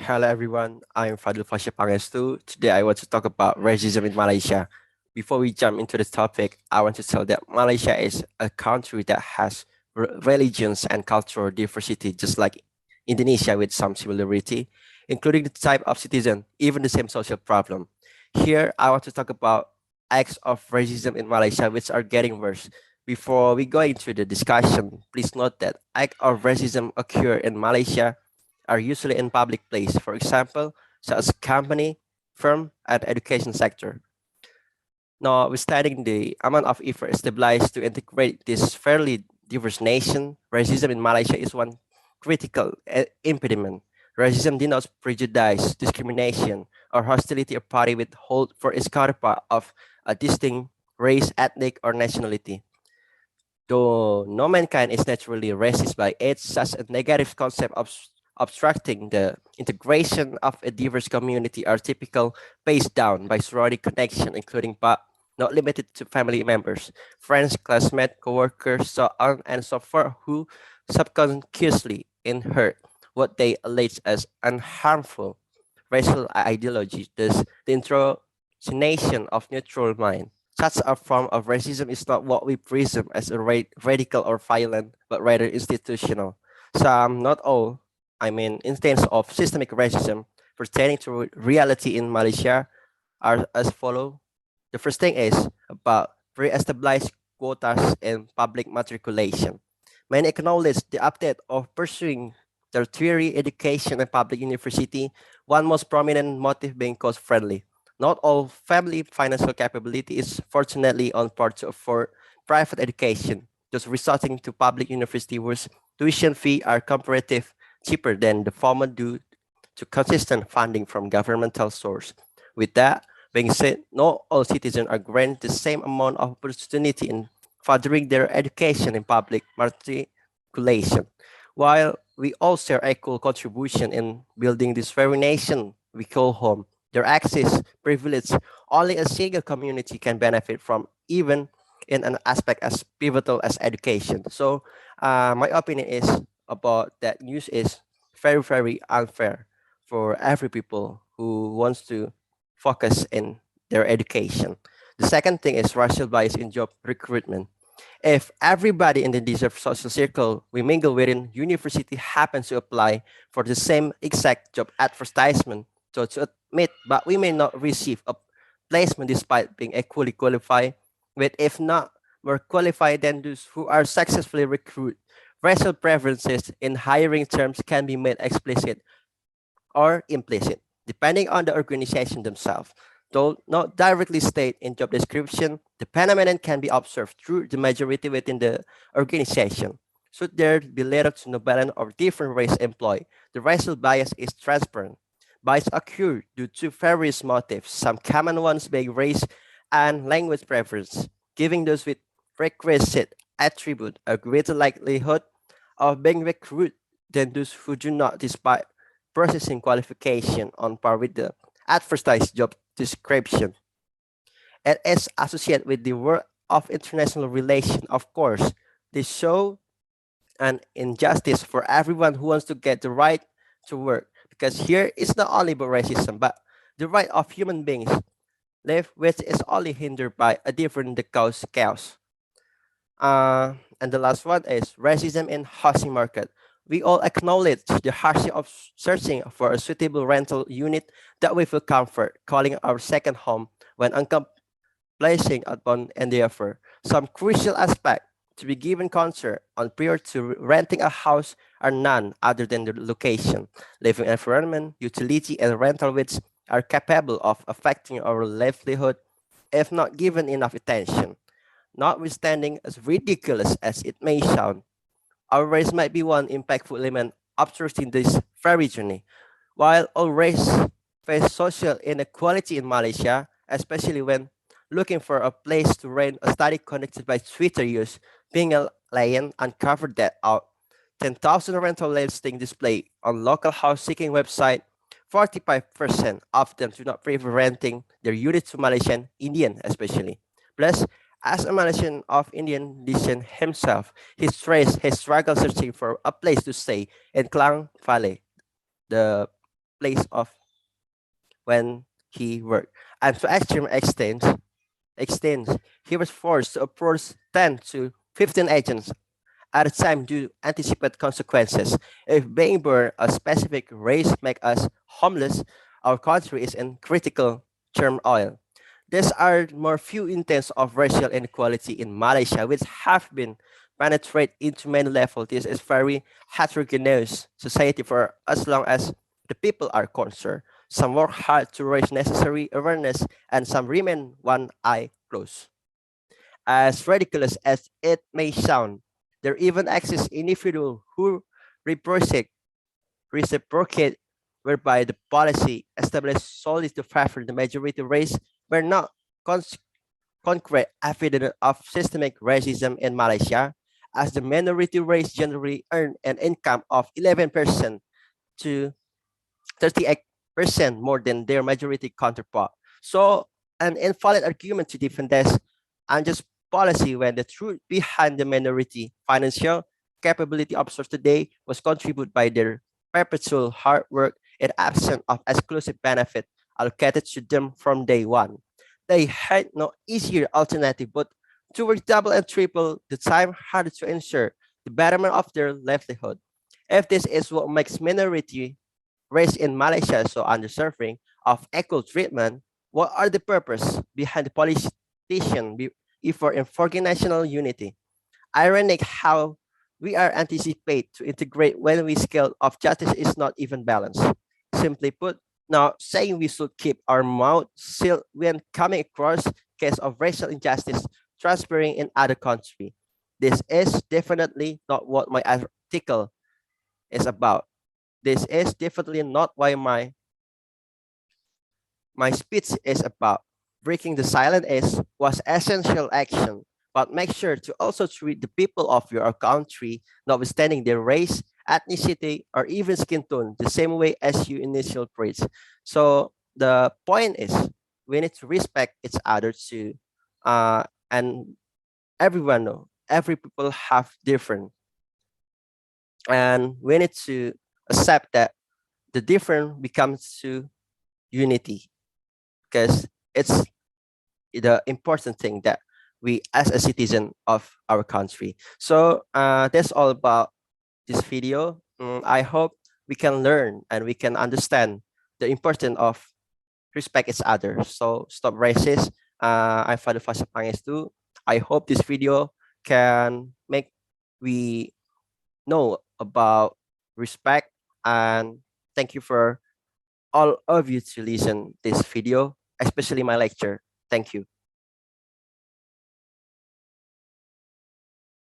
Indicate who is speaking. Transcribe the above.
Speaker 1: Hello everyone, I'm Fadil Fasha Pangestu. Today I want to talk about racism in Malaysia. Before we jump into the topic, I want to tell that Malaysia is a country that has religions and cultural diversity just like Indonesia with some similarity, including the type of citizen, even the same social problem. Here I want to talk about acts of racism in Malaysia which are getting worse. Before we go into the discussion, please note that acts of racism occur in Malaysia are usually in public place, for example, such as company, firm, and education sector. Notwithstanding the amount of effort established to integrate this fairly diverse nation, racism in Malaysia is one critical impediment. Racism denotes prejudice, discrimination, or hostility of party with hold for its counterpart of a distinct race, ethnic, or nationality. Though no mankind is naturally racist by its such a negative concept of obstructing the integration of a diverse community are typical based down by surrounding connection, including but not limited to family members, friends, classmates, co-workers, so on and so forth, who subconsciously inherit what they allege as unharmful racial ideology. Thus, the introduction of neutral mind. Such a form of racism is not what we presume as a radical or violent, but rather institutional. Some, not all, instances of systemic racism pertaining to reality in Malaysia are as follow. The first thing is about pre-established quotas in public matriculation. Many acknowledge the update of pursuing tertiary education in public university, one most prominent motive being cost-friendly. Not all family financial capability is fortunately on par to afford private education, thus resorting to public university whose tuition fee are comparative cheaper than the former due to consistent funding from governmental source. With that being said, not all citizens are granted the same amount of opportunity in furthering their education in public matriculation. While we all share equal contribution in building this very nation we call home, their access privilege only a single community can benefit from, even in an aspect as pivotal as education. So, my opinion is about that news is very unfair for every people who wants to focus in their education. The second thing is racial bias in job recruitment. If everybody in the deserved social circle we mingle within university happens to apply for the same exact job advertisement, so to admit, but we may not receive a placement despite being equally qualified, with if not more qualified than those who are successfully recruited. Racial preferences in hiring terms can be made explicit or implicit, depending on the organization themselves. Though not directly stated in job description, the phenomenon can be observed through the majority within the organization. Should there be little to no balance of different race employed, the racial bias is transparent. Bias occur due to various motives, some common ones being race and language preference, giving those with requisite attribute a greater likelihood of being recruited than those who do not, despite processing qualification on par with the advertised job description. It is associated with the work of international relations, of course. They show an injustice for everyone who wants to get the right to work. Because here it's not only about racism, but the right of human beings live, which is only hindered by a different the cause chaos. And the last one is racism in housing market. We all acknowledge the hardship of searching for a suitable rental unit that we feel comfort calling our second home when placing upon endeavor. Some crucial aspect to be given concern on prior to renting a house are none other than the location, living environment, utility, and rental which are capable of affecting our livelihood if not given enough attention. Notwithstanding, as ridiculous as it may sound, our race might be one impactful element observed this very journey. While all race face social inequality in Malaysia, especially when looking for a place to rent, a study conducted by Twitter use, being a lion uncovered that out 10,000 rental listing display on local house seeking website, 45% of them do not prefer renting their unit to Malaysian, Indian especially. Plus, as a Malaysian of Indian descent himself, he struggled searching for a place to stay in Klang Valley, the place of when he worked. And to extent, he was forced to approach 10 to 15 agents at a time to anticipate consequences. If being born a specific race make us homeless, our country is in critical turmoil. These are more few instances of racial inequality in Malaysia, which have been penetrate into many levels. This is very heterogeneous society for as long as the people are concerned. Some work hard to raise necessary awareness, and some remain one eye closed. As ridiculous as it may sound, there even exists individuals who reciprocate, reciprocate whereby the policy established solely to favor the majority race were not concrete evidence of systemic racism in Malaysia, as the minority race generally earn an income of 11% to 38% more than their majority counterpart. So, an invalid argument to defend this unjust policy when the truth behind the minority financial capability observed today was contributed by their perpetual hard work in absence of exclusive benefit allocated to them from day one. They had no easier alternative but to work double and triple the time harder to ensure the betterment of their livelihood. If this is what makes minority race in Malaysia so underserving of equal treatment, what are the purpose behind the politician effort in forging national unity? Ironic how we are anticipate to integrate when we scale of justice is not even balanced. Simply put, now saying we should keep our mouth sealed when coming across case of racial injustice transferring in other country. This is definitely not what my article is about. This is definitely not why my speech is about. Breaking the silence was essential action, but make sure to also treat the people of your country, notwithstanding their race, ethnicity, or even skin tone, the same way as you initial praise. So the point is, we need to respect each other too, and everyone know every people have different, and we need to accept that the different becomes to unity because it's the important thing that we as a citizen of our country. So that's all about this video. I hope we can learn and we can understand the importance of respect each other. So stop racist. I'm Fadil Fasha Pangestu. I hope this video can make we know about respect, and thank you for all of you to listen this video, especially my lecture. Thank you.